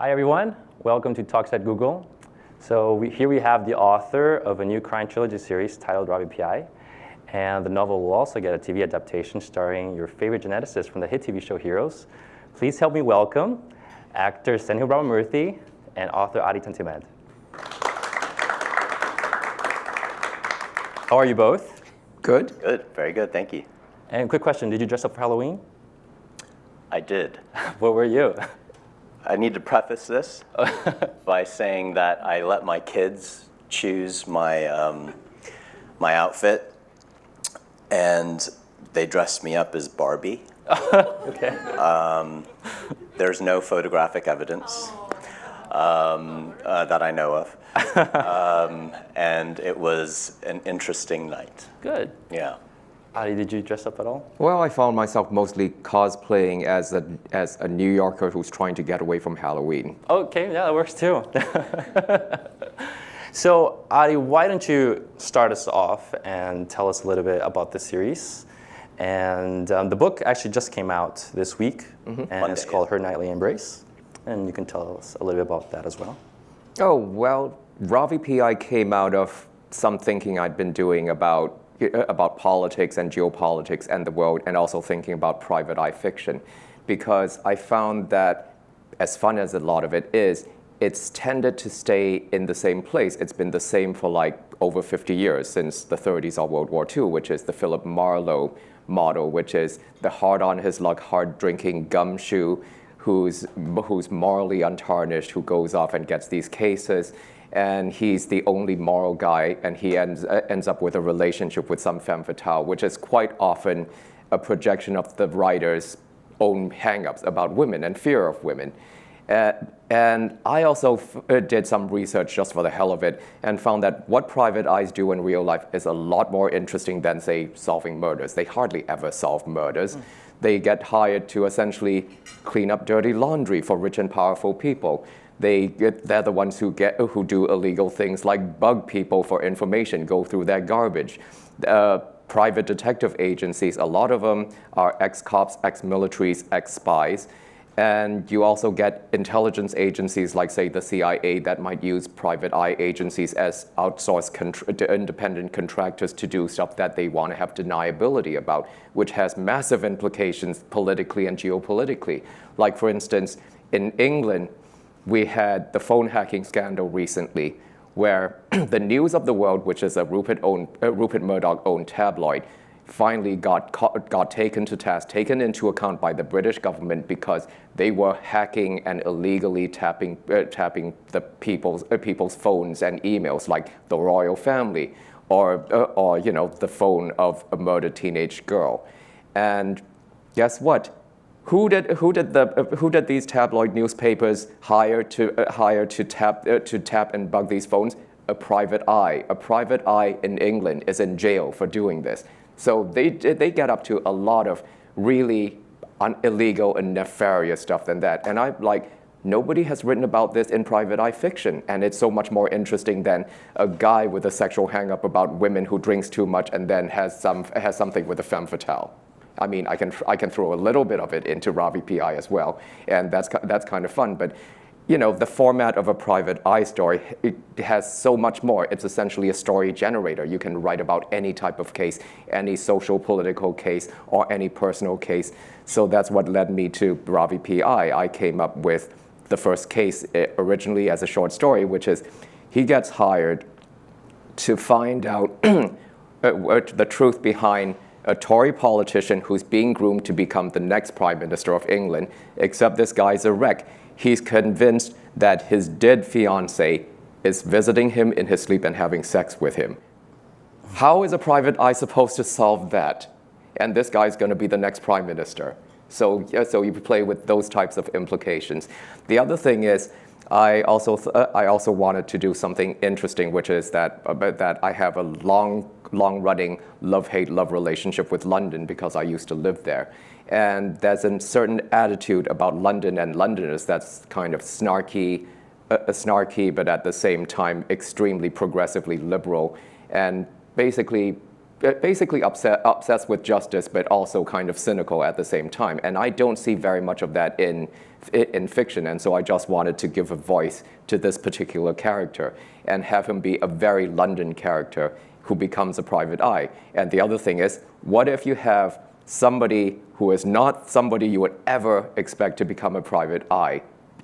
Hi everyone, welcome to Talks at Google. So here we have the author of a new crime trilogy series titled Ravi P.I. And the novel will also get a TV adaptation starring your favorite geneticist from the hit TV show Heroes. Please help me welcome actor Sendhil Ramamurthy and author Adisakdi Tantimedh. How are you both? Good. Good, very good, thank you. And quick question, did you dress up for Halloween? I did. What were you? I need to preface this by saying that I let my kids choose my, my outfit, and they dressed me up as Barbie. Okay. There's no photographic evidence that I know of. And it was an interesting night. Good. Yeah. Adi, did you dress up at all? Well, I found myself mostly cosplaying as a New Yorker who's trying to get away from Halloween. Okay, yeah, that works too. So, Adi, why don't you start us off and tell us a little bit about the series? And the book actually just came out this week, and Monday, it's called Her Nightly Embrace. And you can tell us a little bit about that as well. Oh, well, Ravi P.I. came out of some thinking I'd been doing about politics and geopolitics and the world, and also thinking about private eye fiction, because I found that, as fun as a lot of it is, it's tended to stay in the same place. It's been the same for like over 50 years, since the 30s or World War II, which is the Philip Marlowe model, which is the hard-on-his-luck, hard-drinking gumshoe who's morally untarnished, who goes off and gets these cases, and he's the only moral guy, and he ends up with a relationship with some femme fatale, which is quite often a projection of the writer's own hang-ups about women and fear of women. And I also did some research just for the hell of it, and found that what private eyes do in real life is a lot more interesting than, say, solving murders. They hardly ever solve murders. They get hired to essentially clean up dirty laundry for rich and powerful people. They're the ones who do illegal things like bug people for information, go through their garbage. Private detective agencies, a lot of them are ex-cops, ex-militaries, ex-spies. And you also get intelligence agencies like, say, the CIA that might use private eye agencies as outsourced independent contractors to do stuff that they want to have deniability about, which has massive implications politically and geopolitically. Like, for instance, in England, we had the phone hacking scandal recently, where the News of the World, which is a Rupert Murdoch-owned tabloid, finally got taken to task, taken into account by the British government, because they were hacking and illegally tapping the people's phones and emails, like the royal family, or you know, the phone of a murdered teenage girl. And guess what? Who did these tabloid newspapers hire to tap and bug these phones? A private eye. A private eye in England is in jail for doing this. So they get up to a lot of really illegal and nefarious stuff than that. And I'm like, nobody has written about this in private eye fiction, and it's so much more interesting than a guy with a sexual hang-up about women who drinks too much and then has something with a femme fatale. I mean, I can throw a little bit of it into Ravi P.I. as well, and that's kind of fun. But you know, the format of a private eye story, it has so much more. It's essentially a story generator. You can write about any type of case, any social political case, or any personal case. So that's what led me to Ravi P.I. I came up with the first case originally as a short story, which is he gets hired to find out the truth behind a Tory politician who's being groomed to become the next Prime Minister of England, except this guy's a wreck. He's convinced that his dead fiancée is visiting him in his sleep and having sex with him. How is a private eye supposed to solve that? And this guy's going to be the next Prime Minister. So you play with those types of implications. The other thing is, I also wanted to do something interesting, which is that I have a long-running love-hate-love relationship with London, because I used to live there. And there's a certain attitude about London and Londoners that's kind of snarky, but at the same time extremely progressively liberal. And basically, basically obsessed with justice, but also kind of cynical at the same time. And I don't see very much of that in fiction, and so I just wanted to give a voice to this particular character and have him be a very London character who becomes a private eye. And the other thing is, what if you have somebody who is not somebody you would ever expect to become a private eye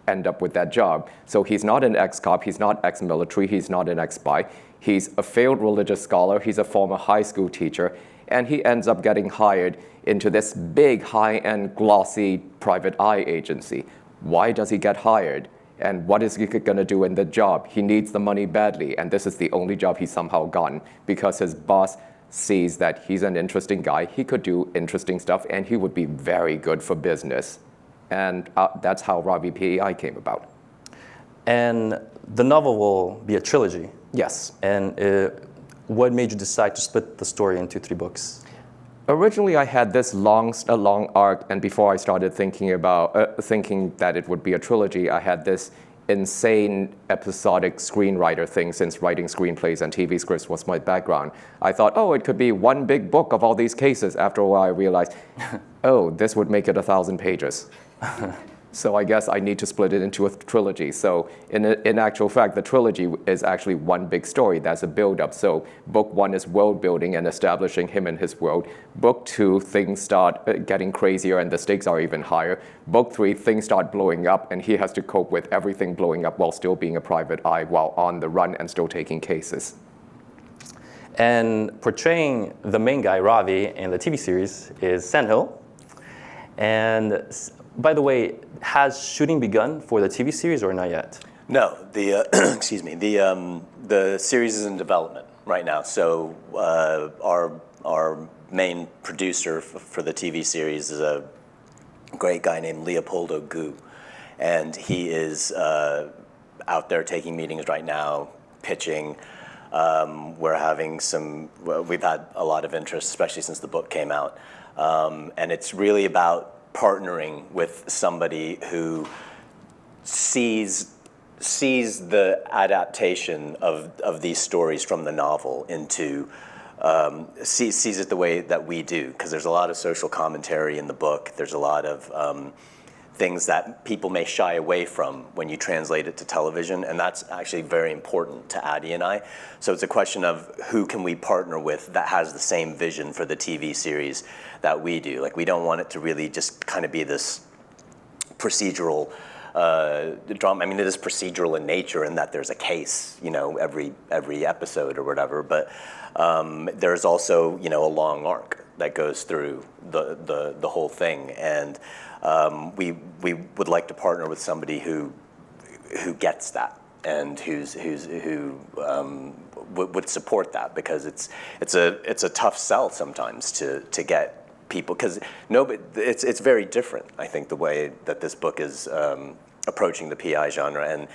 end up with that job? So he's not an ex-cop, he's not ex-military, he's not an ex-spy. He's a failed religious scholar, he's a former high school teacher, and he ends up getting hired into this big, high-end, glossy private eye agency. Why does he get hired? And what is he going to do in the job? He needs the money badly, and this is the only job he's somehow gotten because his boss sees that he's an interesting guy, he could do interesting stuff, and he would be very good for business. And that's how Ravi PEI came about. And the novel will be a trilogy. Yes. And what made you decide to split the story into 3 books? Originally, I had this long arc, and before I started thinking about thinking that it would be a trilogy, I had this insane episodic screenwriter thing. Since writing screenplays and TV scripts was my background, I thought, oh, it could be one big book of all these cases. After a while, I realized, oh, this would make it 1,000 pages. So I guess I need to split it into a trilogy. So in actual fact, the trilogy is actually one big story. That's a build-up. So book 1 is world building and establishing him and his world. Book 2, things start getting crazier and the stakes are even higher. Book 3, things start blowing up and he has to cope with everything blowing up while still being a private eye, while on the run and still taking cases. And portraying the main guy, Ravi, in the TV series is Sendhil. And by the way, has shooting begun for the TV series or not yet? No, the excuse me. The series is in development right now. So our main producer for the TV series is a great guy named Leopoldo Gu, and he is out there taking meetings right now, pitching. We're having we've had a lot of interest, especially since the book came out, and it's really about partnering with somebody who sees the adaptation of these stories from the novel into sees it the way that we do, because there's a lot of social commentary in the book. There's a lot of things that people may shy away from when you translate it to television, and that's actually very important to Addy and I. So it's a question of who can we partner with that has the same vision for the TV series that we do. Like, we don't want it to really just kind of be this procedural drama. I mean, it is procedural in nature in that there's a case, you know, every episode or whatever, but there's also, you know, a long arc that goes through the whole thing, and we would like to partner with somebody who gets that and who would support that, because it's a tough sell sometimes to get people, because it's very different, I think, the way that this book is approaching the PI genre. And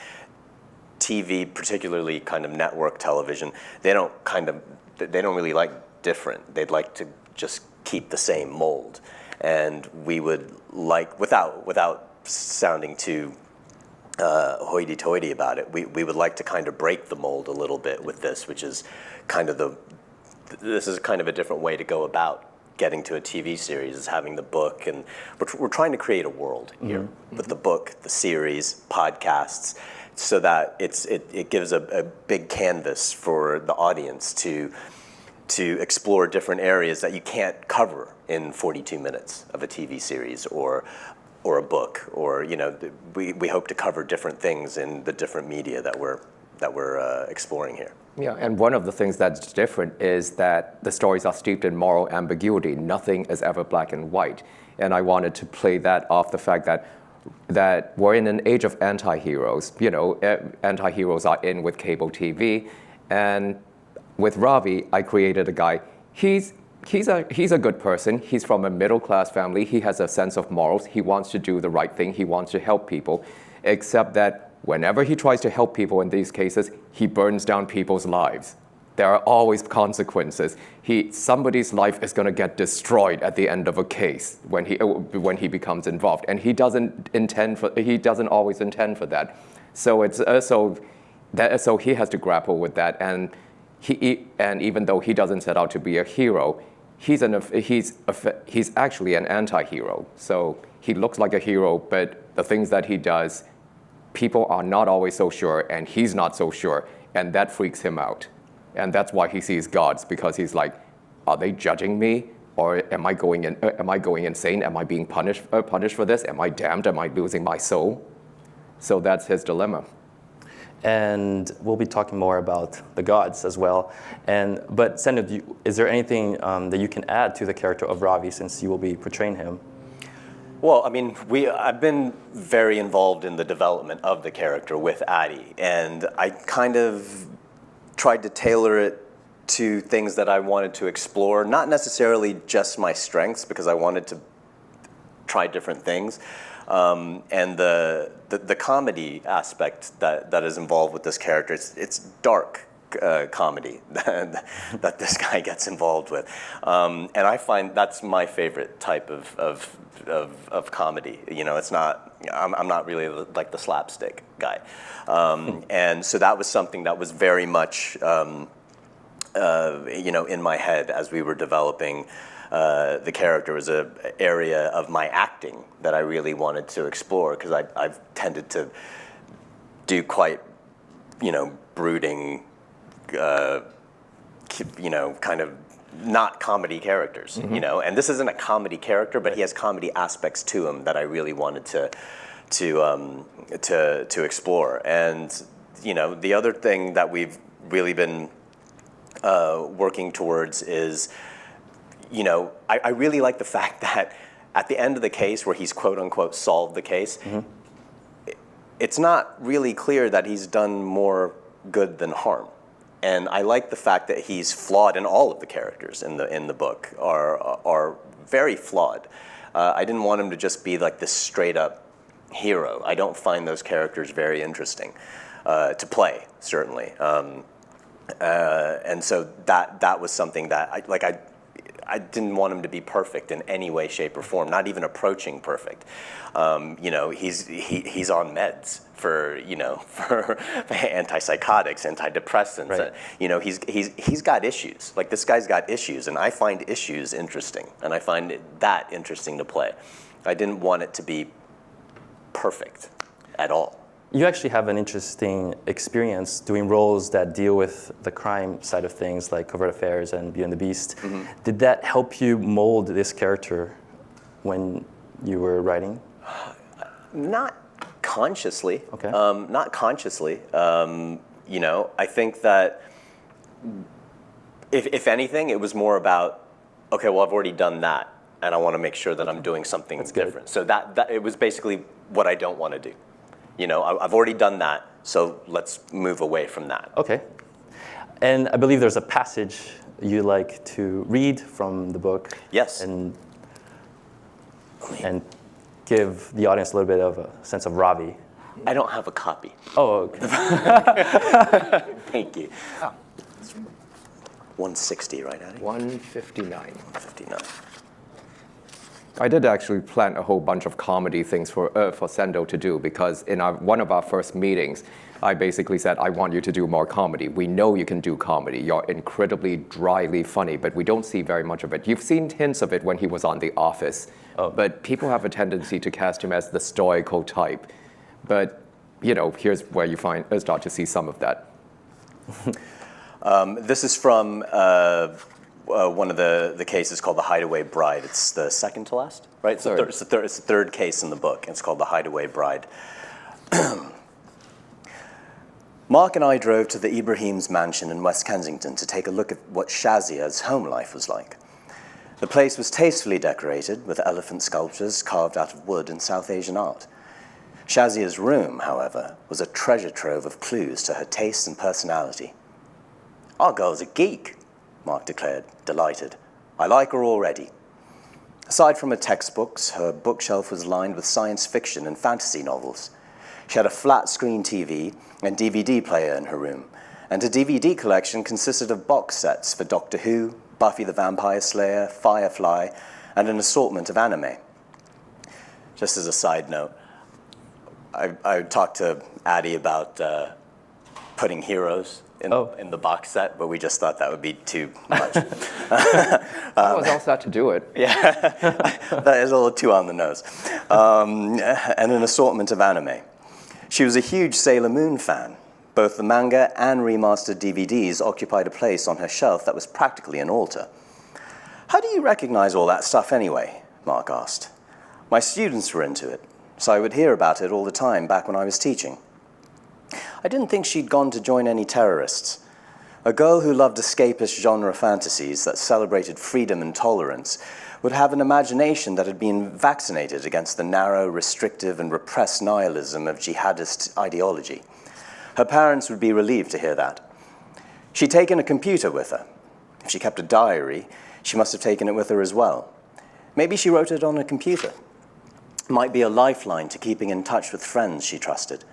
TV, particularly kind of network television, they don't really like different. They'd like to just keep the same mold. And we would like, without sounding too hoity-toity about it, we would like to kind of break the mold a little bit with this, which is kind of this is kind of a different way to go about getting to a TV series, is having the book, and we're trying to create a world here with the book, the series, podcasts, so that it gives a big canvas for the audience to explore different areas that you can't cover in 42 minutes of a TV series or a book, or, you know, we hope to cover different things in the different media that we're exploring here. Yeah, and one of the things that's different is that the stories are steeped in moral ambiguity. Nothing is ever black and white. And I wanted to play that off the fact that we're in an age of anti-heroes. You know, anti-heroes are in with cable TV. And with Ravi, I created a guy. He's a good person. He's from a middle-class family. He has a sense of morals. He wants to do the right thing. He wants to help people, except that whenever he tries to help people in these cases, he burns down people's lives. There are always consequences. Somebody's life is going to get destroyed at the end of a case when he becomes involved, and he doesn't always intend for that. So he has to grapple with that, and and even though he doesn't set out to be a hero, he's actually an anti-hero. So he looks like a hero, but the things that he does, people are not always so sure, and he's not so sure, and that freaks him out. And that's why he sees gods, because he's like, are they judging me? Or am I going insane? Am I being punished for this? Am I damned? Am I losing my soul? So that's his dilemma. And we'll be talking more about the gods as well. But Sendhil, is there anything that you can add to the character of Ravi, since you will be portraying him? Well, I mean, I've been very involved in the development of the character with Adi, and I kind of tried to tailor it to things that I wanted to explore, not necessarily just my strengths, because I wanted to try different things, and the comedy aspect that is involved with this character. It's dark comedy that this guy gets involved with, and I find that's my favorite type of comedy. You know, it's not. I'm not really like the slapstick guy, and so that was something that was very much. You know, in my head as we were developing the character, was an area of my acting that I really wanted to explore, because I've tended to do quite, you know, brooding, you know, kind of not comedy characters, you know. And this isn't a comedy character, but he has comedy aspects to him that I really wanted to explore. And you know, the other thing that we've really been working towards is, you know, I really like the fact that at the end of the case, where he's quote unquote solved the case, it's not really clear that he's done more good than harm. And I like the fact that he's flawed, and all of the characters in the book are very flawed. I didn't want him to just be like this straight up hero. I don't find those characters very interesting to play, certainly. And so that was something that I didn't want him to be perfect in any way, shape, or form, not even approaching perfect. You know, he's on meds for, you know, for antipsychotics, antidepressants. Right. You know, he's got issues. Like, this guy's got issues, and I find issues interesting, and I find that interesting to play. I didn't want it to be perfect at all. You actually have an interesting experience doing roles that deal with the crime side of things, like Covert Affairs and Beauty and the Beast. Did that help you mold this character when you were writing? Not consciously. Okay. Not consciously. You know, I think that if anything, it was more about, okay, well, I've already done that, and I want to make sure that I'm doing something different. So that it was basically what I don't want to do. You know, I've already done that, so let's move away from that. Okay. And I believe there's a passage you like to read from the book. Yes. And give the audience a little bit of a sense of Ravi. I don't have a copy. Oh, okay. Thank you. 160, right, Addy? 159. 159. I did actually plan a whole bunch of comedy things for Sendhil to do, because in one of our first meetings, I basically said, I want you to do more comedy. We know you can do comedy. You're incredibly dryly funny, but we don't see very much of it. You've seen hints of it when he was on The Office, but people have a tendency to cast him as the stoical type. But, you know, here's where you start to see some of that. This is from one of the cases called the Hideaway Bride. It's the second to last, right? It's the third case in the book. It's called the Hideaway Bride. Mark and I drove to the Ibrahim's mansion in West Kensington to take a look at what Shazia's home life was like. The place was tastefully decorated with elephant sculptures carved out of wood and South Asian art. Shazia's room, however, was a treasure trove of clues to her taste and personality. "Our girl's a geek," Mark declared, delighted. "I like her already." Aside from her textbooks, her bookshelf was lined with science fiction and fantasy novels. She had a flat-screen TV and DVD player in her room, and her DVD collection consisted of box sets for Doctor Who, Buffy the Vampire Slayer, Firefly, and an assortment of anime. Just as a side note, I talked to Addy about putting heroes in the box set, but we just thought that would be too much. I was all set to do it. Yeah, that is a little too on the nose. And an assortment of anime. She was a huge Sailor Moon fan. Both the manga and remastered DVDs occupied a place on her shelf that was practically an altar. How do you recognize all that stuff anyway? Mark asked. My students were into it, so I would hear about it all the time back when I was teaching. I didn't think she'd gone to join any terrorists. A girl who loved escapist genre fantasies that celebrated freedom and tolerance would have an imagination that had been vaccinated against the narrow, restrictive, and repressed nihilism of jihadist ideology. Her parents would be relieved to hear that. She'd taken a computer with her. If she kept a diary, she must have taken it with her as well. Maybe she wrote it on a computer. It might be a lifeline to keeping in touch with friends she trusted.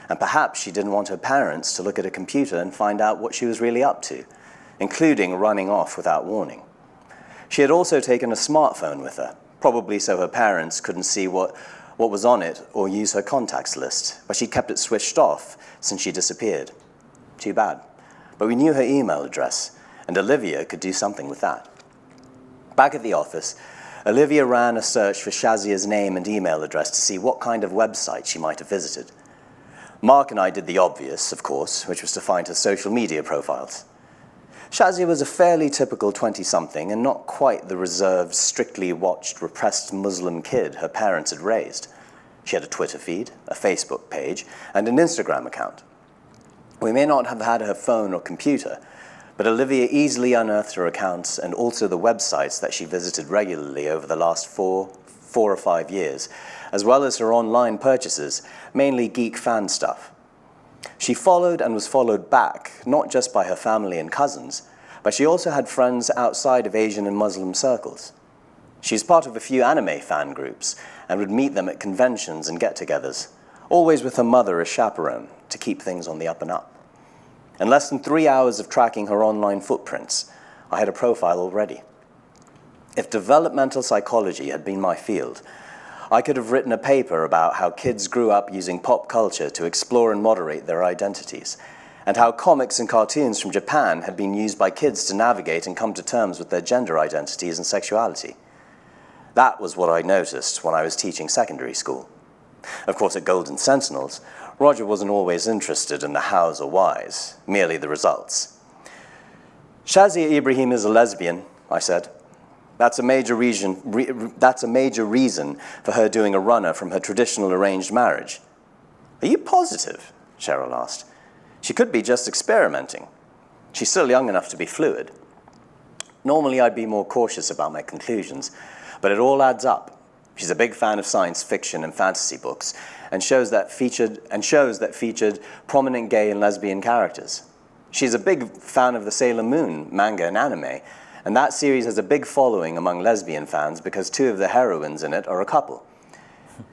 And perhaps she didn't want her parents to look at a computer and find out what she was really up to, including running off without warning. She had also taken a smartphone with her, probably so her parents couldn't see what was on it or use her contacts list, but she kept it switched off since she disappeared. Too bad. But we knew her email address, and Olivia could do something with that. Back at the office, Olivia ran a search for Shazia's name and email address to see what kind of website she might have visited. Mark and I did the obvious, of course, which was to find her social media profiles. Shazia was a fairly typical 20-something and not quite the reserved, strictly watched, repressed Muslim kid her parents had raised. She had a Twitter feed, a Facebook page, and an Instagram account. We may not have had her phone or computer, but Olivia easily unearthed her accounts and also the websites that she visited regularly over the last four or 5 years, as well as her online purchases, mainly geek fan stuff. She followed and was followed back, not just by her family and cousins, but she also had friends outside of Asian and Muslim circles. She's part of a few anime fan groups and would meet them at conventions and get-togethers, always with her mother as chaperone to keep things on the up and up. In less than 3 hours of tracking her online footprints, I had a profile already. If developmental psychology had been my field, I could have written a paper about how kids grew up using pop culture to explore and moderate their identities, and how comics and cartoons from Japan had been used by kids to navigate and come to terms with their gender identities and sexuality. That was what I noticed when I was teaching secondary school. Of course, at Golden Sentinels, Roger wasn't always interested in the hows or whys, merely the results. Shazia Ibrahim is a lesbian, I said. That's a major reason for her doing a runner from her traditional arranged marriage. Are you positive? Cheryl asked. She could be just experimenting. She's still young enough to be fluid. Normally, I'd be more cautious about my conclusions, but it all adds up. She's a big fan of science fiction and fantasy books, and shows that featured prominent gay and lesbian characters. She's a big fan of the Sailor Moon manga and anime, and that series has a big following among lesbian fans because 2 of the heroines in it are a couple.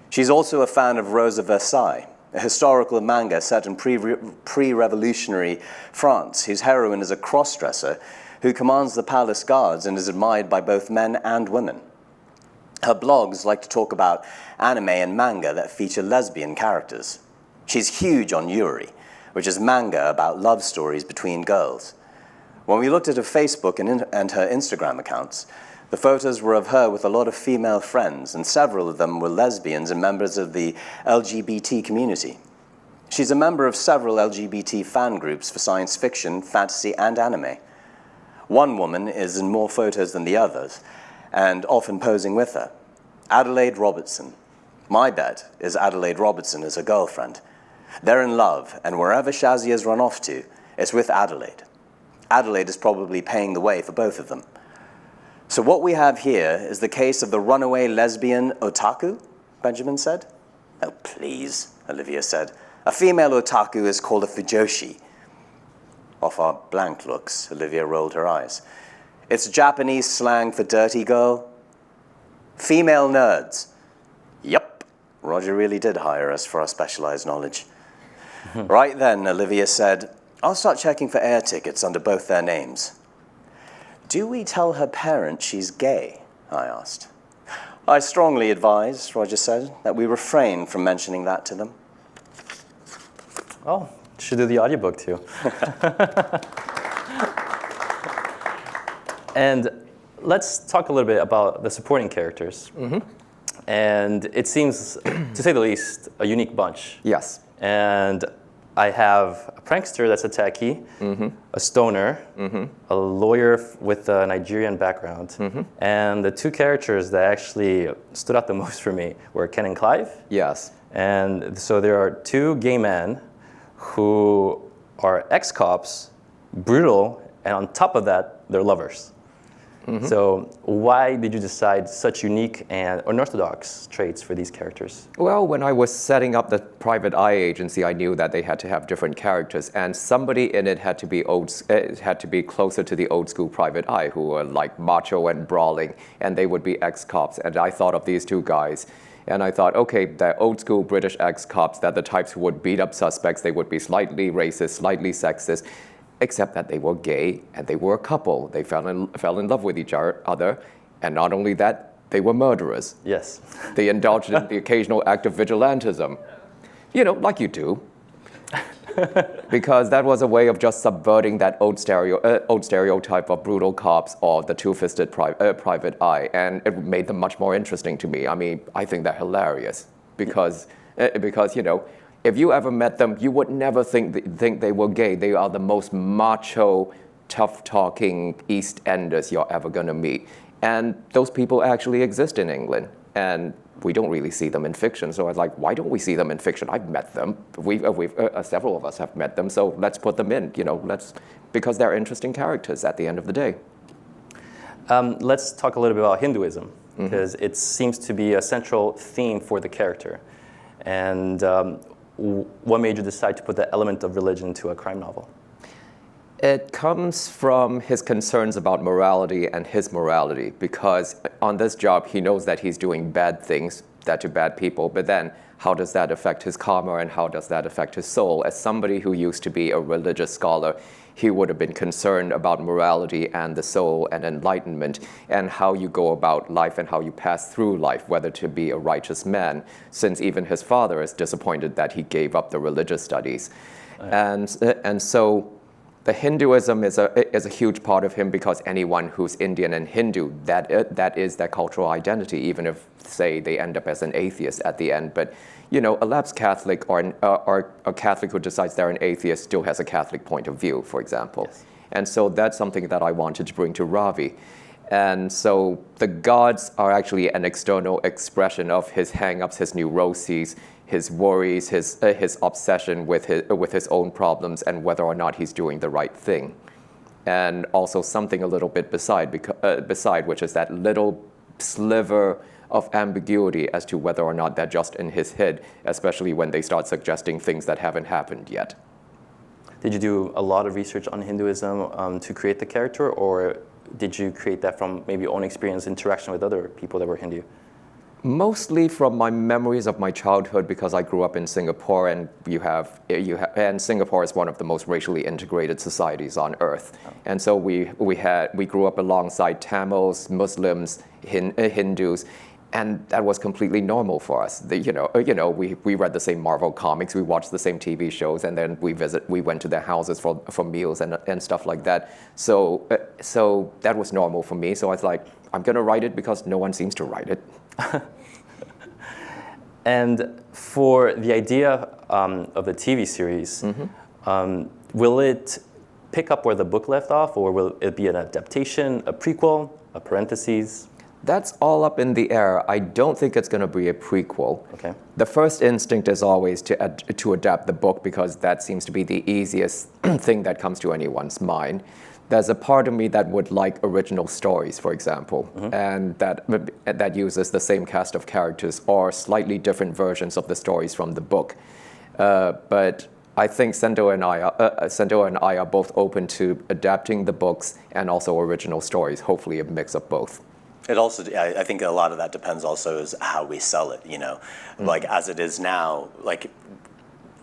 She's also a fan of Rose of Versailles, a historical manga set in pre-revolutionary France, whose heroine is a cross-dresser who commands the palace guards and is admired by both men and women. Her blogs like to talk about anime and manga that feature lesbian characters. She's huge on Yuri, which is manga about love stories between girls. When we looked at her Facebook and her Instagram accounts, the photos were of her with a lot of female friends, and several of them were lesbians and members of the LGBT community. She's a member of several LGBT fan groups for science fiction, fantasy, and anime. One woman is in more photos than the others, and often posing with her. Adelaide Robertson. My bet is Adelaide Robertson is her girlfriend. They're in love, and wherever Shazia's run off to, it's with Adelaide. Adelaide is probably paying the way for both of them. So what we have here is the case of the runaway lesbian otaku, Benjamin said. Oh, please, Olivia said. A female otaku is called a fujoshi. Off our blank looks, Olivia rolled her eyes. It's Japanese slang for dirty girl. Female nerds. Yep, Roger really did hire us for our specialized knowledge. Right then, Olivia said, I'll start checking for air tickets under both their names. Do we tell her parents she's gay? I asked. I strongly advise, Roger said, that we refrain from mentioning that to them. Oh, Should do the audiobook too. And let's talk a little bit about the supporting characters. And it seems, to say the least, a unique bunch. Yes. And I have a prankster that's a techie, a stoner, a lawyer with a Nigerian background, and the two characters that actually stood out the most for me were Ken and Clive. Yes. And so there are two gay men who are ex-cops, brutal, and on top of that, they're lovers. So why did you decide such unique and unorthodox traits for these characters? Well, when I was setting up the private eye agency, I knew that they had to have different characters, and somebody in it had to be closer to the old school private eye, who were like macho and brawling, and they would be ex-cops. And I thought of these two guys, and I thought, okay, they're old school British ex-cops. They're the types who would beat up suspects. They would be slightly racist, slightly sexist, except that they were gay and they were a couple. They fell in love with each other, and not only that, they were murderers. Yes. They indulged in the occasional act of vigilantism, you know, like you do, because that was a way of just subverting that old stereotype of brutal cops or the two-fisted private eye, and it made them much more interesting to me. I mean, I think they're hilarious because you know, if you ever met them, you would never think they were gay. They are the most macho, tough-talking East Enders you're ever going to meet. And those people actually exist in England. And we don't really see them in fiction. So I was like, why don't we see them in fiction? I've met them. Several of us have met them. So let's put them in, you know, because they're interesting characters at the end of the day. Let's talk a little bit about Hinduism, because it seems to be a central theme for the character. And what made you decide to put that element of religion into a crime novel? It comes from his concerns about morality and his morality, because on this job, he knows that he's doing bad things to bad people, but then how does that affect his karma and how does that affect his soul? As somebody who used to be a religious scholar, he would have been concerned about morality and the soul and enlightenment and how you go about life and how you pass through life, whether to be a righteous man, since even his father is disappointed that he gave up the religious studies. And so the Hinduism is a huge part of him, because anyone who's Indian and Hindu, that is their cultural identity, even if, say, they end up as an atheist at the end. But, you know, a lapsed Catholic or a Catholic who decides they're an atheist still has a Catholic point of view, for example. Yes. And so that's something that I wanted to bring to Ravi. And so the gods are actually an external expression of his hang-ups, his neuroses, his worries, his obsession with his own problems and whether or not he's doing the right thing. And also something a little bit beside, which is that little sliver of ambiguity as to whether or not they're just in his head, especially when they start suggesting things that haven't happened yet. Did you do a lot of research on Hinduism to create the character, or did you create that from maybe your own experience, interaction with other people that were Hindu? Mostly from my memories of my childhood, because I grew up in Singapore, and and Singapore is one of the most racially integrated societies on earth. Oh. And so we grew up alongside Tamils, Muslims, Hindus, and that was completely normal for us. We read the same Marvel comics, we watched the same TV shows, and then we went to their houses for meals and stuff like that. So that was normal for me. So I was like, I'm gonna write it because no one seems to write it. And for the idea of the TV series, will it pick up where the book left off, or will it be an adaptation, a prequel, a parentheses? That's all up in the air. I don't think it's going to be a prequel. Okay. The first instinct is always to adapt the book, because that seems to be the easiest thing that comes to anyone's mind. There's a part of me that would like original stories, for example, and that uses the same cast of characters or slightly different versions of the stories from the book. But I think Sendhil and I are both open to adapting the books and also original stories, hopefully a mix of both. It also, I think a lot of that depends also is how we sell it, you know. Like as it is now, like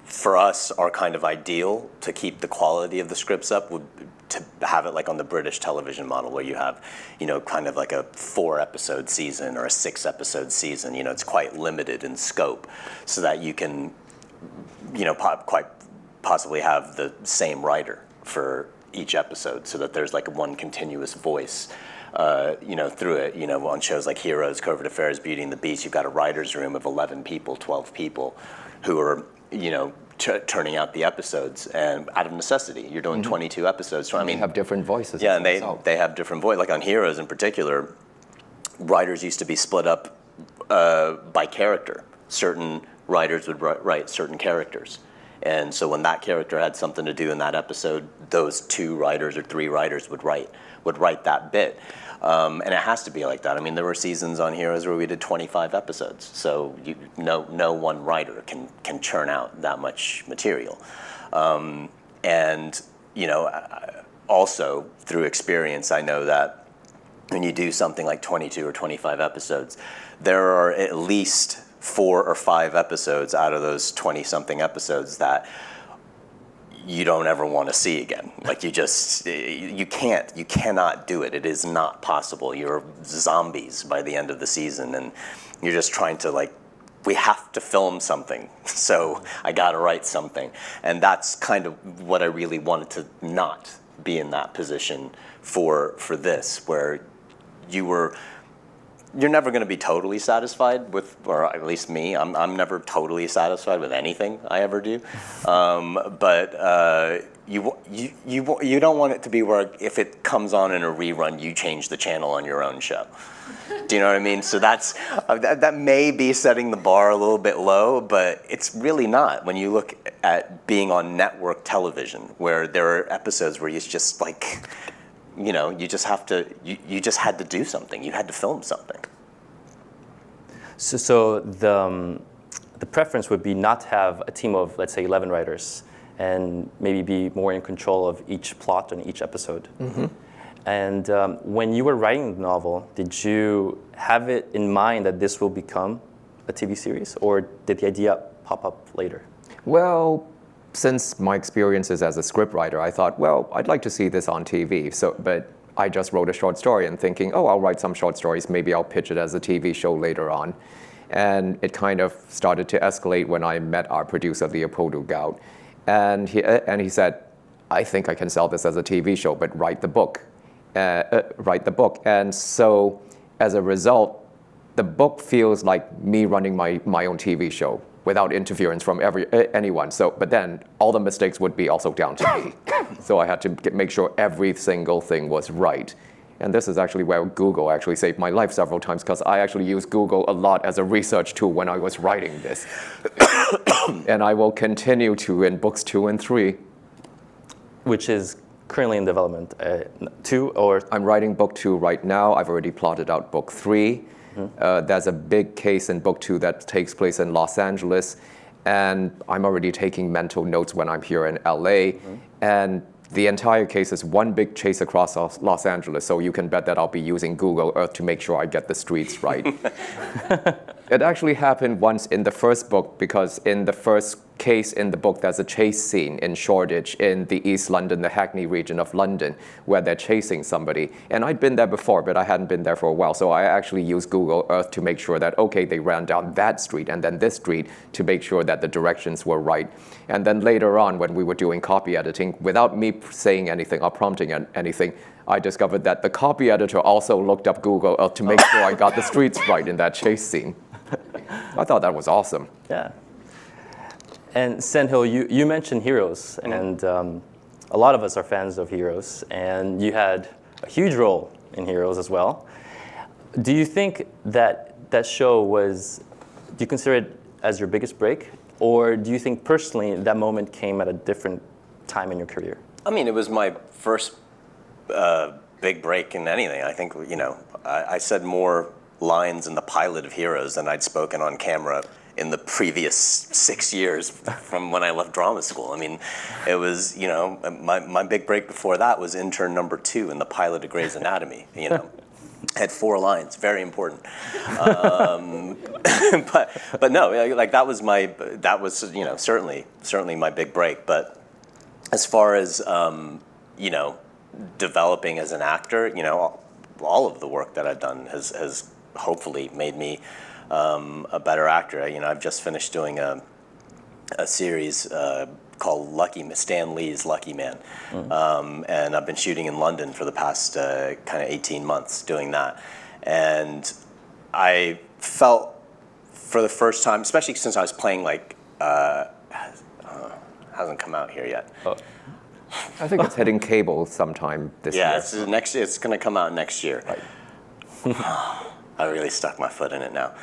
for us, our kind of ideal to keep the quality of the scripts up would to have it like on the British television model, where you have, you know, kind of like a 4-episode season or a 6-episode season. You know, it's quite limited in scope, so that you can, you know, quite possibly have the same writer for each episode, so that there's like one continuous voice, through it. On shows like Heroes, Covert Affairs, Beauty and the Beast, you've got a writer's room of 11 people, 12 people, who are, turning out the episodes, and out of necessity, you're doing 22 episodes. So, They have different voices. yeah, and they have different voice. Like on Heroes in particular, writers used to be split up by character. Certain writers would write certain characters. And so when that character had something to do in that episode, those 2 writers or 3 writers would write that bit. And it has to be like that. I mean, there were seasons on Heroes where we did 25 episodes. So no one writer can churn out that much material. Also through experience, I know that when you do something like 22 or 25 episodes, there are at least 4 or 5 episodes out of those 20-something episodes that you don't ever want to see again. Like you cannot do it. It is not possible. You're zombies by the end of the season, and you're just trying to we have to film something, so I got to write something. And that's kind of what I really wanted to not be in that position for this, where you're never going to be totally satisfied with, or at least me, I'm never totally satisfied with anything I ever do. But you don't want it to be where if it comes on in a rerun, you change the channel on your own show. Do you know what I mean? So that may be setting the bar a little bit low, but it's really not. When you look at being on network television, where there are episodes where you just you just have to, you just had to do something. You had to film something. So the preference would be not to have a team of, let's say, 11 writers, and maybe be more in control of each plot and each episode. Mm-hmm. And when you were writing the novel, did you have it in mind that this will become a TV series, or did the idea pop up later? Well, since my experiences as a scriptwriter, I thought, well, I'd like to see this on TV. But I just wrote a short story and thinking, I'll write some short stories. Maybe I'll pitch it as a TV show later on. And it kind of started to escalate when I met our producer, Leopoldo Gaut. And he said, I think I can sell this as a TV show, but write the book. And so as a result, the book feels like me running my own TV show without interference from anyone. But then all the mistakes would be also down to me. So I had to make sure every single thing was right. And this is actually where Google actually saved my life several times, because I actually used Google a lot as a research tool when I was writing this. And I will continue to in books 2 and 3. Which is currently in development, 2 or? I'm writing book 2 right now. I've already plotted out book 3. There's a big case in book 2 that takes place in Los Angeles, and I'm already taking mental notes when I'm here in LA. And the entire case is one big chase across Los Angeles, so you can bet that I'll be using Google Earth to make sure I get the streets right. It actually happened once in the first book, because in the first case in the book, there's a chase scene in Shoreditch in the East London, the Hackney region of London, where they're chasing somebody. And I'd been there before, but I hadn't been there for a while. So I actually used Google Earth to make sure that, okay, they ran down that street and then this street, to make sure that the directions were right. And then later on, when we were doing copy editing, without me saying anything or prompting anything, I discovered that the copy editor also looked up Google Earth to make sure I got the streets right in that chase scene. I thought that was awesome. Yeah. And Sendhil, you mentioned Heroes, and a lot of us are fans of Heroes, and you had a huge role in Heroes as well. Do you think that show do you consider it as your biggest break, or do you think personally that moment came at a different time in your career? I mean, it was my first big break in anything. I think, I said more lines in the pilot of Heroes than I'd spoken on camera in the previous 6 years from when I left drama school. I mean, it was, my big break before that was intern number 2 in the pilot of Grey's Anatomy, Had 4 lines, very important. But no, like that was certainly my big break. But as far as, developing as an actor, all of the work that I've done has hopefully made me a better actor. I've just finished doing a series called Stan Lee's Lucky Man. And I've been shooting in London for the past kind of 18 months doing that. And I felt for the first time, especially since I was playing like, hasn't come out here yet. I think it's hitting cable sometime this year. Yeah, it's going to come out next year. Right. I really stuck my foot in it now.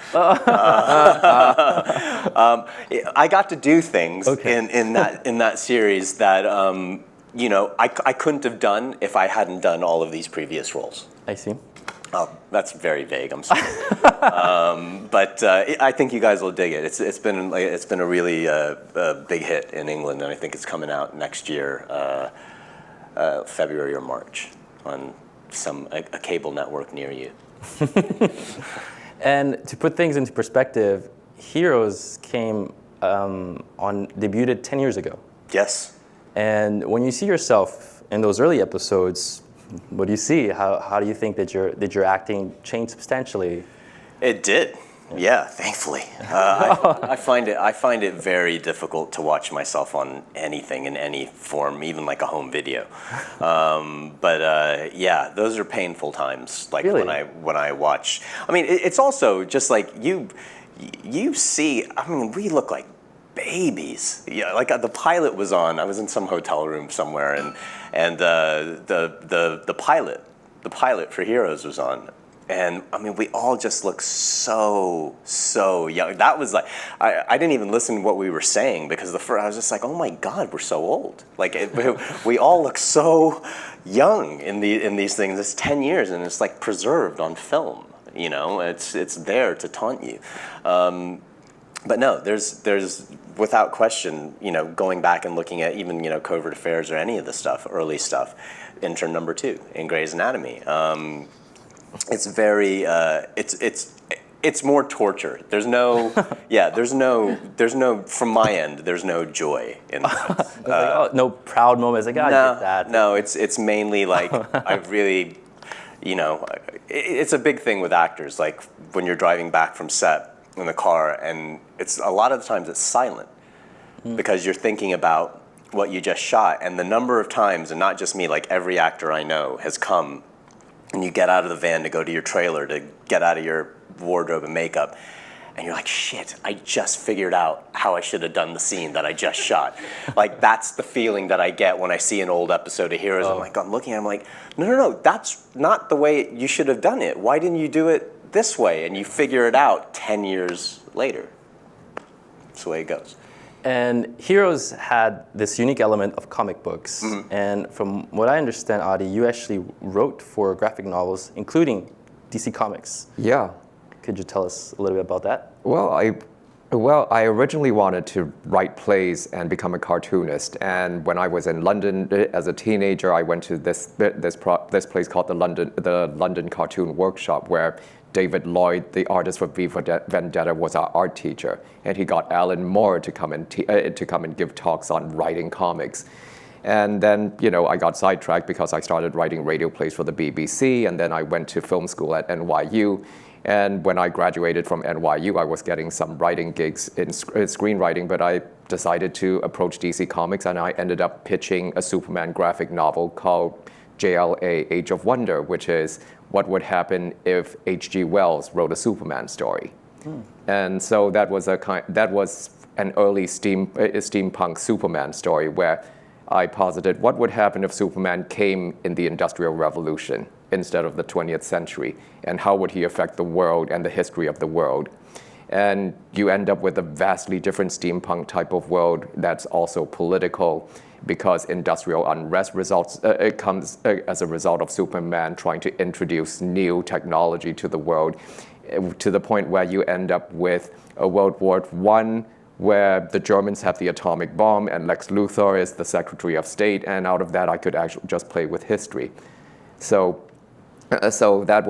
I got to do things in that series that I couldn't have done if I hadn't done all of these previous roles. I see. Oh, that's very vague. I'm sorry. But I think you guys will dig it. It's been a really big hit in England, and I think it's coming out next year, February or March, on a cable network near you. And to put things into perspective, Heroes debuted 10 years ago. Yes. And when you see yourself in those early episodes, what do you see? How do you think that your acting changed substantially? It did. Yeah, thankfully. I find it very difficult to watch myself on anything in any form, even like a home video. Yeah, those are painful times. Like really? when I watch. I mean, it's also just like you see. I mean, we look like babies. Yeah, like the pilot was on. I was in some hotel room somewhere, and the pilot for Heroes was on. And I mean, we all just look so young. That was like, I didn't even listen to what we were saying because I was just like, oh my God, we're so old. Like we all look so young in these things. It's 10 years and it's like preserved on film. It's there to taunt you. But no, there's without question, going back and looking at even Covert Affairs or any of the stuff, early stuff, intern number 2 in Grey's Anatomy. It's very it's more torture. There's no from my end. There's no joy in that. No proud moments. Like, I did that. No, it's mainly like I really, it's a big thing with actors. Like when you're driving back from set in the car, and it's a lot of the times it's silent because you're thinking about what you just shot, and the number of times, and not just me, like every actor I know has come. And you get out of the van to go to your trailer to get out of your wardrobe and makeup, and you're like, shit, I just figured out how I should have done the scene that I just shot. Like, that's the feeling that I get when I see an old episode of Heroes. I'm looking at it, I'm like, no, that's not the way you should have done it. Why didn't you do it this way? And you figure it out 10 years later. That's the way it goes. And Heroes had this unique element of comic books. Mm-hmm. And from what I understand, Adi, you actually wrote for graphic novels, including DC Comics. Yeah. Could you tell us a little bit about that? Well, I originally wanted to write plays and become a cartoonist. And when I was in London as a teenager, I went to this place called the London Cartoon Workshop, where David Lloyd, the artist for V for Vendetta, was our art teacher, and he got Alan Moore to come and give talks on writing comics. And then, I got sidetracked because I started writing radio plays for the BBC, and then I went to film school at NYU. And when I graduated from NYU, I was getting some writing gigs in screenwriting, but I decided to approach DC Comics, and I ended up pitching a Superman graphic novel called JLA Age of Wonder, which is what would happen if H.G. Wells wrote a Superman story. And so that was an early steampunk Superman story where I posited what would happen if Superman came in the Industrial Revolution instead of the 20th century, and how would he affect the world and the history of the world. And you end up with a vastly different steampunk type of world that's also political, because industrial unrest comes as a result of Superman trying to introduce new technology to the world, to the point where you end up with a World War I where the Germans have the atomic bomb and Lex Luthor is the Secretary of State, and out of that I could actually just play with history. So that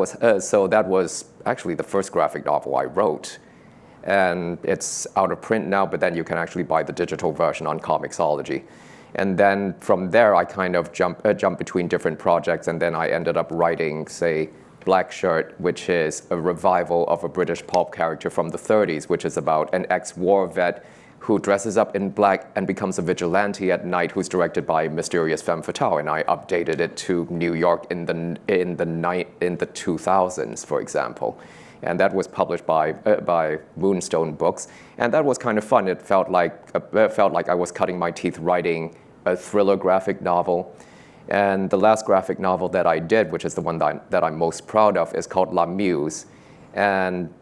was actually the first graphic novel I wrote. And it's out of print now, but then you can actually buy the digital version on Comixology. And then from there, I kind of jumped between different projects, and then I ended up writing, say, Black Shirt, which is a revival of a British pulp character from the 30s, which is about an ex-war vet who dresses up in black and becomes a vigilante at night, who's directed by mysterious femme fatale. And I updated it to New York in the 2000s, for example. And that was published by Moonstone Books, and that was kind of fun. It felt like I was cutting my teeth writing a thriller graphic novel. And the last graphic novel that I did, which is the one that I'm most proud of, is called Muse, and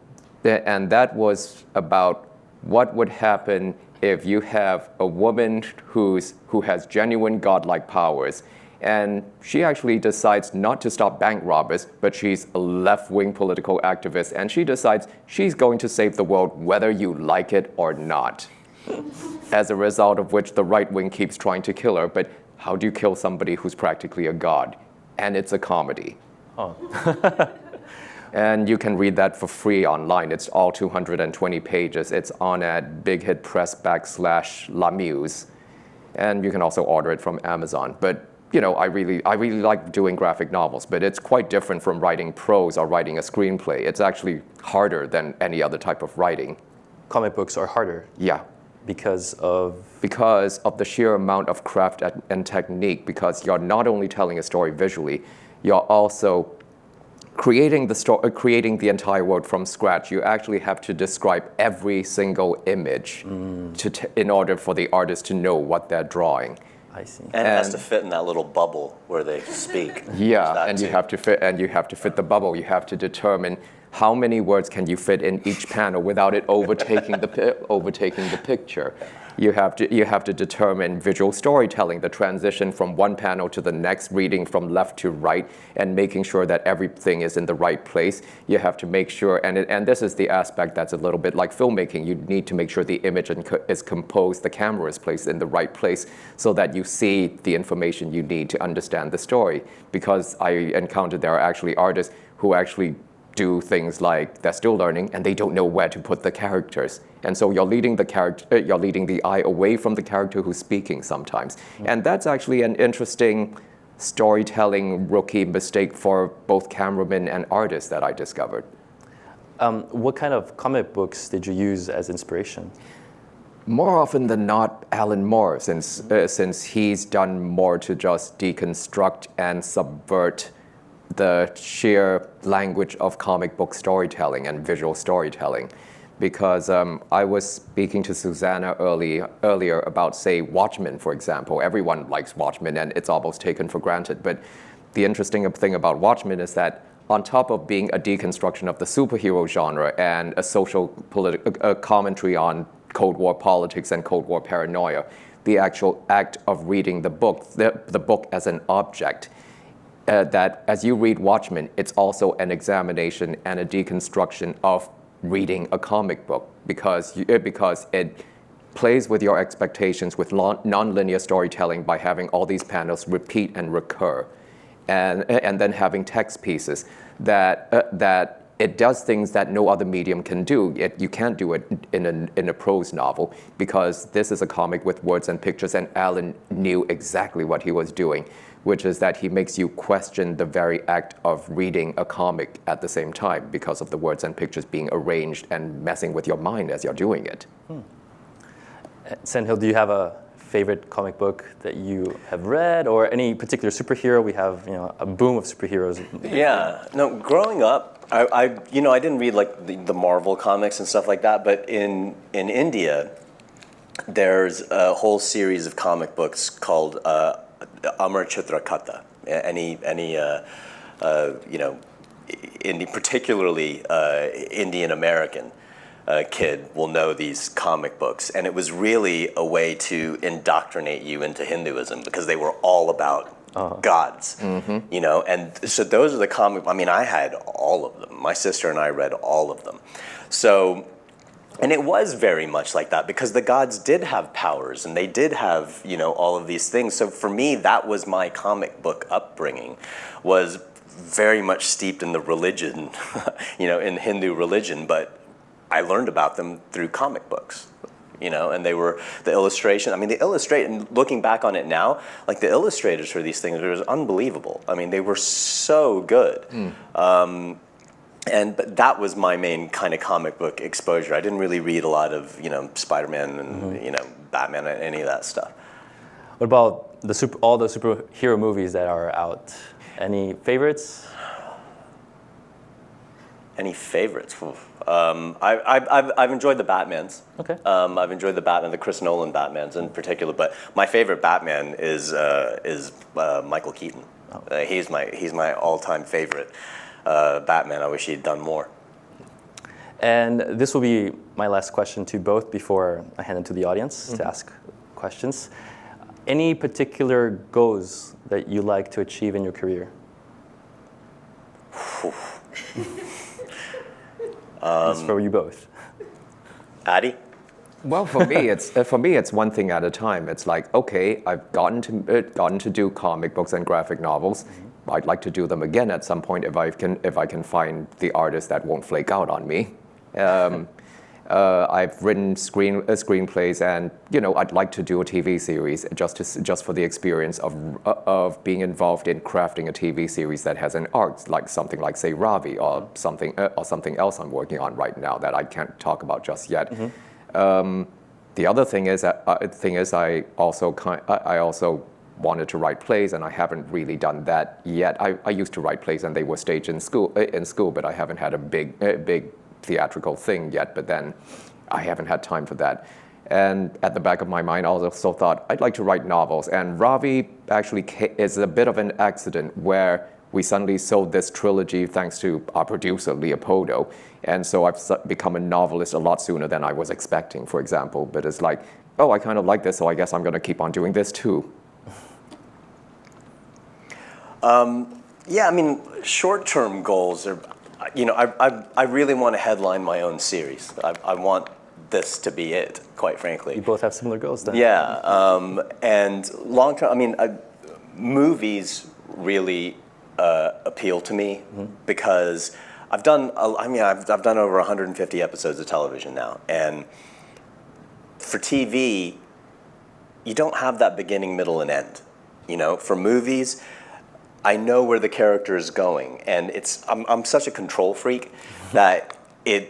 that was about what would happen if you have a woman who has genuine godlike powers, and she actually decides not to stop bank robbers, but she's a left-wing political activist, and she decides she's going to save the world whether you like it or not. As a result of which the right wing keeps trying to kill her, but how do you kill somebody who's practically a god? And it's a comedy. Oh. And you can read that for free online. It's all 220 pages. It's on at Big Hit Press /Lamuse. And you can also order it from Amazon. But you know, I really like doing graphic novels, but it's quite different from writing prose or writing a screenplay. It's actually harder than any other type of writing. Comic books are harder. Yeah. Because of the sheer amount of craft and technique, because you're not only telling a story visually, you're also creating the entire world from scratch. You actually have to describe every single image in order for the artist to know what they're drawing. I see. And it has to fit in that little bubble where they speak. Yeah, and you have to fit the bubble. You have to determine how many words can you fit in each panel without it overtaking the picture. You have to determine visual storytelling, the transition from one panel to the next, reading from left to right, and making sure that everything is in the right place. You have to make sure, and this is the aspect that's a little bit like filmmaking. You need to make sure the image is composed, the camera is placed in the right place, so that you see the information you need to understand the story. Because I encountered there are actually artists who actually do things like they're still learning and they don't know where to put the characters. And so you're leading the eye away from the character who's speaking sometimes. And that's actually an interesting storytelling rookie mistake for both cameramen and artists that I discovered. What kind of comic books did you use as inspiration? More often than not, Alan Moore, since he's done more to just deconstruct and subvert the sheer language of comic book storytelling and visual storytelling. Because I was speaking to Susanna earlier about, say, Watchmen, for example. Everyone likes Watchmen, and it's almost taken for granted. But the interesting thing about Watchmen is that on top of being a deconstruction of the superhero genre and a social commentary on Cold War politics and Cold War paranoia, the actual act of reading the book as an object, that as you read Watchmen, it's also an examination and a deconstruction of reading a comic book, because it plays with your expectations with non-linear storytelling by having all these panels repeat and recur, and then having text pieces that it does things that no other medium can do. You can't do it in a prose novel, because this is a comic with words and pictures, and Alan knew exactly what he was doing, which is that he makes you question the very act of reading a comic at the same time, because of the words and pictures being arranged and messing with your mind as you're doing it. Sendhil, do you have a favorite comic book that you have read, or any particular superhero? We have a boom of superheroes. Yeah, no, growing up, I didn't read like the Marvel comics and stuff like that, but in India, there's a whole series of comic books called Amar Chitrakatha. Any particularly Indian American kid will know these comic books, and it was really a way to indoctrinate you into Hinduism, because they were all about gods, and so those are the comic. I mean, I had all of them. My sister and I read all of them. So. And it was very much like that, because the gods did have powers and they did have, all of these things. So for me, that was my comic book upbringing, was very much steeped in the religion, in Hindu religion, but I learned about them through comic books, and they were the illustration. I mean, and looking back on it now, like the illustrators for these things, it was unbelievable. I mean, they were so good. But that was my main kind of comic book exposure. I didn't really read a lot of, Spider-Man and, Batman and any of that stuff. What about all the superhero movies that are out? Any favorites? Any favorites? I've enjoyed the Batmans. Okay. I've enjoyed the Chris Nolan Batmans in particular. But my favorite Batman is Michael Keaton. Oh. He's my all-time favorite Batman. I wish he'd done more. And this will be my last question to both before I hand it to the audience to ask questions. Any particular goals that you like to achieve in your career? This is for you both. Addy? Well, for me, it's one thing at a time. It's like, okay, I've gotten to do comic books and graphic novels. I'd like to do them again at some point if I can find the artist that won't flake out on me. I've written screenplays, and I'd like to do a TV series just for the experience of being involved in crafting a TV series that has an arc, like something like, say, Ravi, or something else I'm working on right now that I can't talk about just yet. The other thing is I also wanted to write plays, and I haven't really done that yet. I used to write plays, and they were staged in school, but I haven't had a big theatrical thing yet. But then I haven't had time for that. And at the back of my mind, I also thought I'd like to write novels. And Ravi actually is a bit of an accident where we suddenly sold this trilogy thanks to our producer, Leopoldo. And so I've become a novelist a lot sooner than I was expecting, for example. But it's like, oh, I kind of like this, so I guess I'm going to keep on doing this too. Yeah, I mean, short-term goals are, I really want to headline my own series. I want this to be it, quite frankly. You both have similar goals then. Yeah, and long-term, I mean, movies really appeal to me because I've done over 150 episodes of television now, and for TV, you don't have that beginning, middle, and end. For movies, I know where the character is going, and I'm such a control freak that the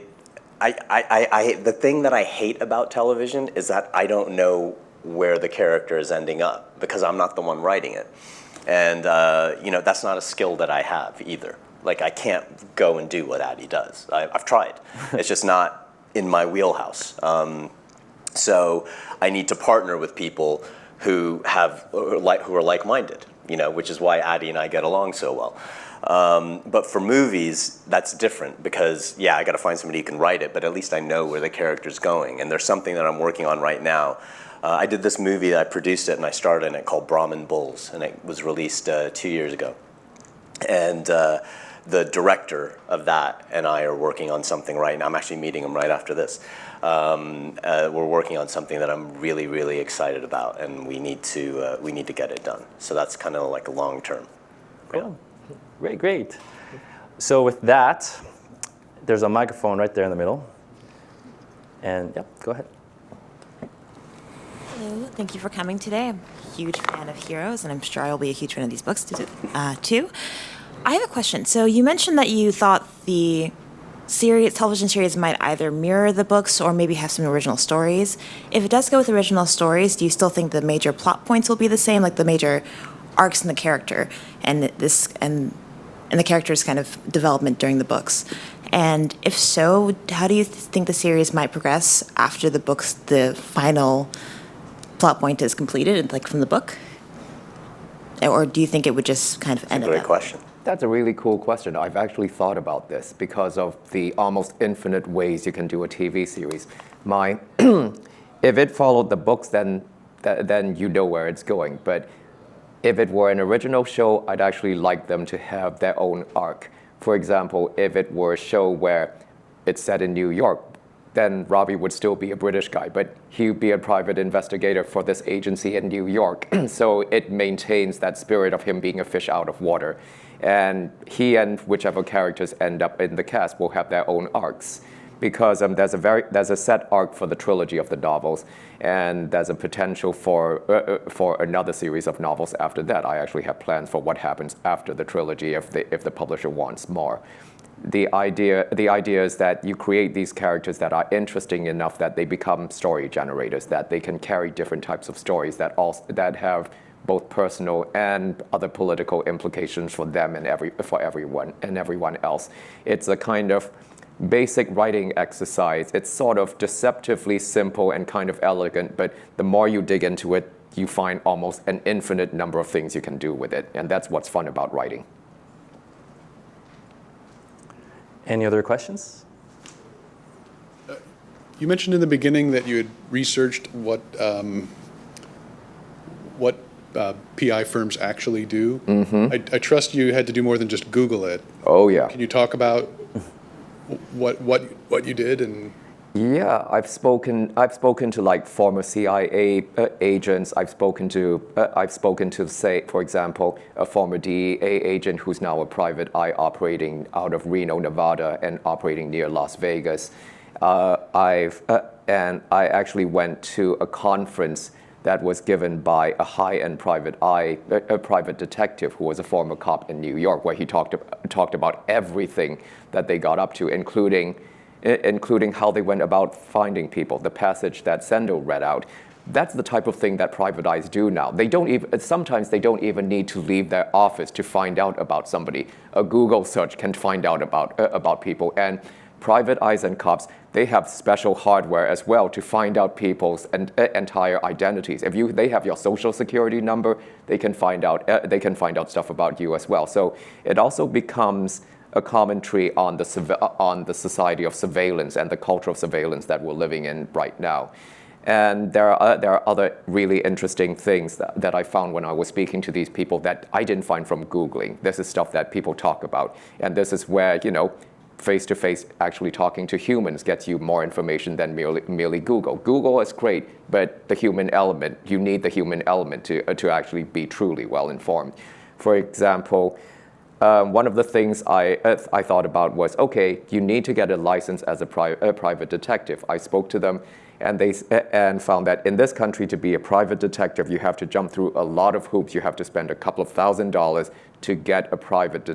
thing that I hate about television is that I don't know where the character is ending up because I'm not the one writing it, and that's not a skill that I have either. Like, I can't go and do what Addy does. I've tried. It's just not in my wheelhouse. So I need to partner with people who are like-minded, which is why Addy and I get along so well. But for movies, that's different because, yeah, I got to find somebody who can write it, but at least I know where the character's going. And there's something that I'm working on right now. I did this movie that I produced it and I starred in it called Brahmin Bulls, and it was released 2 years ago. And the director of that and I are working on something right now. I'm actually meeting him right after this. We're working on something that I'm really, really excited about, and we need to get it done. So that's kind of like a long term. Cool. Yeah. Great. So with that, there's a microphone right there in the middle. And yeah, go ahead. Hello, thank you for coming today. I'm a huge fan of Heroes, and I'm sure I'll be a huge fan of these books too. I have a question. So you mentioned that you thought the television series might either mirror the books or maybe have some original stories. If it does go with original stories, do you still think the major plot points will be the same, like the major arcs in the character and the character's kind of development during the books? And if so, how do you think the series might progress after the final plot point is completed, like from the book? Or do you think it would just kind of end at that? Great question. That's a really cool question. I've actually thought about this because of the almost infinite ways you can do a TV series. If it followed the books, then you know where it's going. But if it were an original show, I'd actually like them to have their own arc. For example, if it were a show where it's set in New York, then Ravi would still be a British guy, but he would be a private investigator for this agency in New York. So it maintains that spirit of him being a fish out of water. And he and whichever characters end up in the cast will have their own arcs, because there's a set arc for the trilogy of the novels, and there's a potential for another series of novels after that. I actually have plans for what happens after the trilogy if the publisher wants more. the idea is that you create these characters that are interesting enough that they become story generators, that they can carry different types of stories that have both personal and other political implications for them and for everyone else. It's a kind of basic writing exercise. It's sort of deceptively simple and kind of elegant, but the more you dig into it, you find almost an infinite number of things you can do with it, and that's what's fun about writing. Any other questions? You mentioned in the beginning that you had researched what PI firms actually do. I trust you had to do more than just Google it. Oh yeah. Can you talk about what you did and? Yeah, I've spoken to like former CIA agents. I've spoken to, say, for example, a former DEA agent who's now a private eye operating out of Reno, Nevada, and operating near Las Vegas. And I actually went to a conference that was given by a high-end private detective who was a former cop in New York, where he talked about everything that they got up to, including how they went about finding people, the passage that Sendhil read out. That's the type of thing that private eyes do now. Sometimes they don't even need to leave their office to find out about somebody. A Google search can find out about people. And private eyes and cops, they have special hardware as well to find out people's entire identities. If they have your social security number, they can find out stuff about you as well. So it also becomes a commentary on the society of surveillance and the culture of surveillance that we're living in right now. And there are other really interesting things that I found when I was speaking to these people that I didn't find from Googling. This is stuff that people talk about. And this is where, face-to-face actually talking to humans gets you more information than merely Google. Google is great, but the human element, you need the human element to actually be truly well-informed. For example, one of the things I thought about was, okay, you need to get a license as a private detective. I spoke to them, and found that in this country, to be a private detective, you have to jump through a lot of hoops. You have to spend a couple of $1,000s to get a private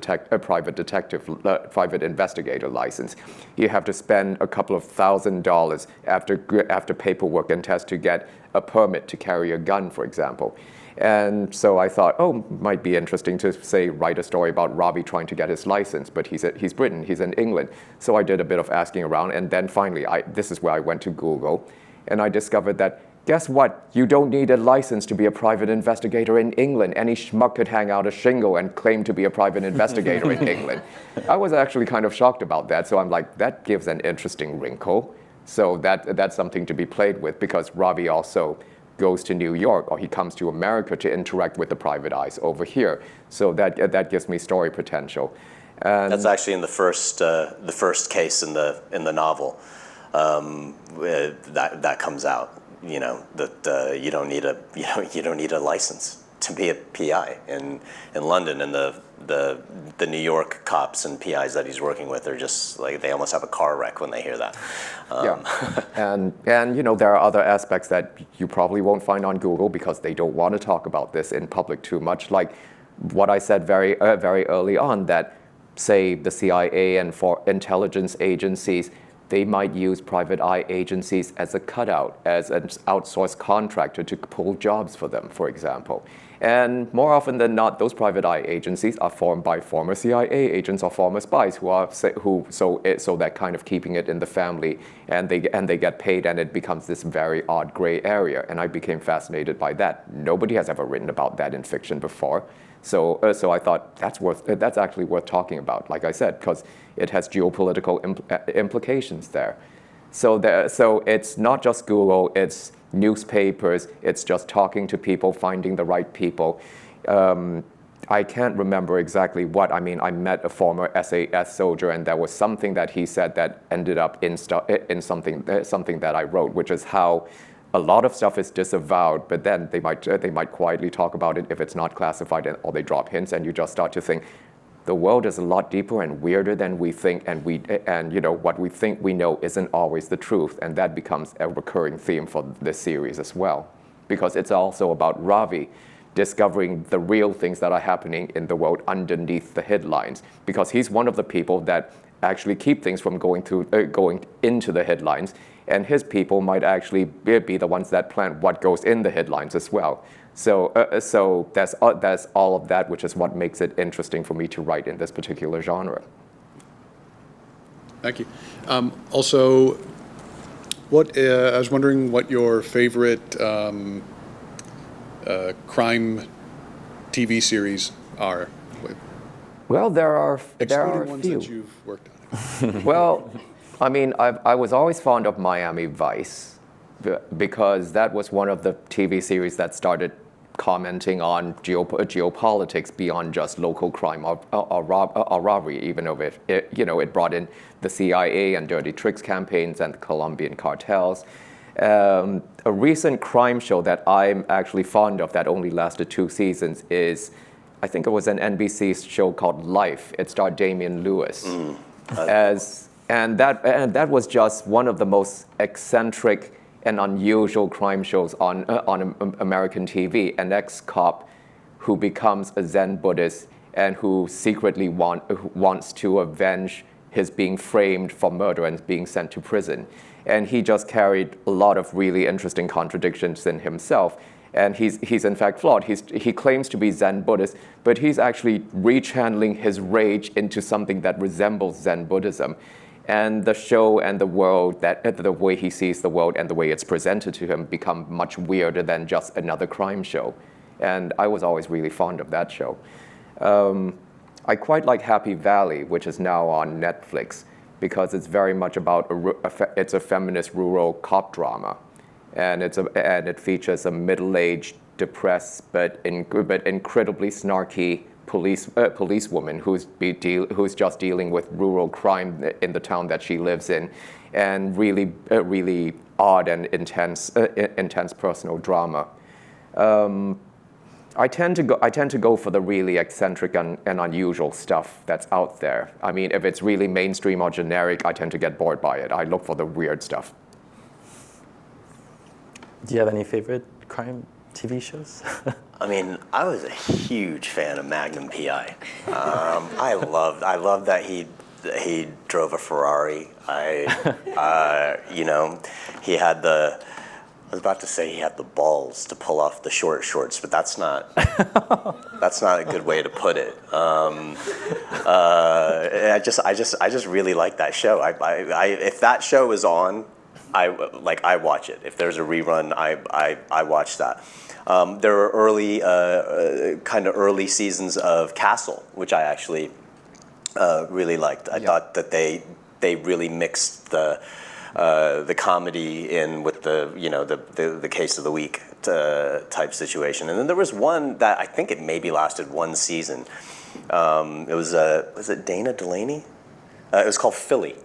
investigator license. You have to spend a couple of $1,000s after paperwork and tests to get a permit to carry a gun, for example. And so I thought, might be interesting to, say, write a story about Robbie trying to get his license, but he's Britain, he's in England. So I did a bit of asking around, and then finally, this is where I went to Google, and I discovered that, guess what? You don't need a license to be a private investigator in England. Any schmuck could hang out a shingle and claim to be a private investigator in England. I was actually kind of shocked about that, so I'm like, that gives an interesting wrinkle. So that's something to be played with, because Robbie also goes to New York, or he comes to America to interact with the private eyes over here. So that gives me story potential. And that's actually in the first case in the novel that comes out. That you don't need a license to be a PI in London, and the New York cops and PIs that he's working with are just like, they almost have a car wreck when they hear that. Yeah, and there are other aspects that you probably won't find on Google because they don't want to talk about this in public too much. Like what I said very early on, that say the CIA and for intelligence agencies, they might use private eye agencies as a cutout, as an outsourced contractor to pull jobs for them, for example. And more often than not, those private eye agencies are formed by former CIA agents or former spies so that kind of keeping it in the family, and they get paid, and it becomes this very odd gray area. And I became fascinated by that. Nobody has ever written about that in fiction before. So I thought that's actually worth talking about, like I said, because it has geopolitical implications there. So it's not just Google, it's newspapers, it's just talking to people, finding the right people. I can't remember exactly what. I mean, I met a former SAS soldier, and there was something that he said that ended up in something that I wrote, which is how a lot of stuff is disavowed, but then they might quietly talk about it if it's not classified, or they drop hints, and you just start to think, the world is a lot deeper and weirder than we think, and what we think we know isn't always the truth, and that becomes a recurring theme for this series as well, because it's also about Ravi discovering the real things that are happening in the world underneath the headlines, because he's one of the people that actually keep things from going into the headlines, and his people might actually be the ones that plan what goes in the headlines as well. So that's all of that, which is what makes it interesting for me to write in this particular genre. Thank you. Also, I was wondering what your favorite crime TV series are. Well, there are Excluding a ones few. that you've worked on. Well, I mean, I was always fond of Miami Vice because that was one of the TV series that started commenting on geopolitics beyond just local crime or robbery, even though it brought in the CIA and dirty tricks campaigns and the Colombian cartels. A recent crime show that I'm actually fond of that only lasted 2 seasons is, I think it was an NBC show called Life. It starred Damian Lewis and that was just one of the most eccentric and unusual crime shows on American TV. An ex-cop who becomes a Zen Buddhist and who secretly wants to avenge his being framed for murder and being sent to prison. And he just carried a lot of really interesting contradictions in himself. And he's in fact flawed. He claims to be Zen Buddhist, but he's actually rechanneling his rage into something that resembles Zen Buddhism. And the show and the world, the way he sees the world and the way it's presented to him become much weirder than just another crime show. And I was always really fond of that show. I quite like Happy Valley, which is now on Netflix, because it's very much about it's a feminist rural cop drama. And it features a middle-aged, depressed, but incredibly snarky policewoman who's just dealing with rural crime in the town that she lives in, and really odd and intense personal drama. I tend to go for the really eccentric and unusual stuff that's out there. I mean, if it's really mainstream or generic, I tend to get bored by it. I look for the weird stuff. Do you have any favorite crime TV shows? I mean, I was a huge fan of Magnum PI. I loved that he drove a Ferrari. He had the. I was about to say he had the balls to pull off the short shorts, but that's not a good way to put it. I just really like that show. If that show is on, I watch it. If there's a rerun, I watch that. There were early seasons of Castle, which I actually really liked. I thought that they really mixed the comedy in with the case of the week type situation. And then there was one that I think it maybe lasted 1 season. It was it Dana Delaney? It was called Philly.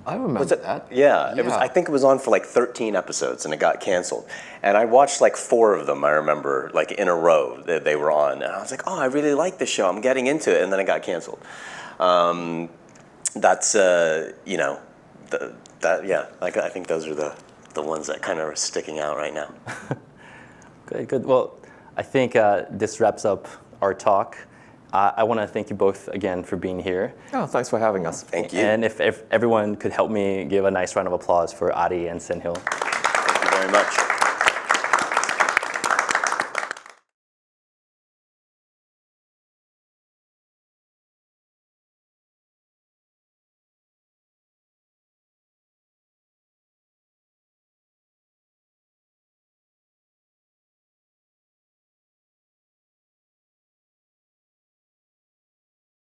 I remember that. Yeah, it was. I think it was on for like 13 episodes, and it got canceled. And I watched like 4 of them. I remember, like in a row that they were on, and I was like, "Oh, I really like this show. I'm getting into it." And then it got canceled. I think those are the ones that kind of are sticking out right now. Good. Well, I think this wraps up our talk. I want to thank you both again for being here. Oh, thanks for having us. Thank you. And if everyone could help me give a nice round of applause for Adi and Sendhil. Thank you very much.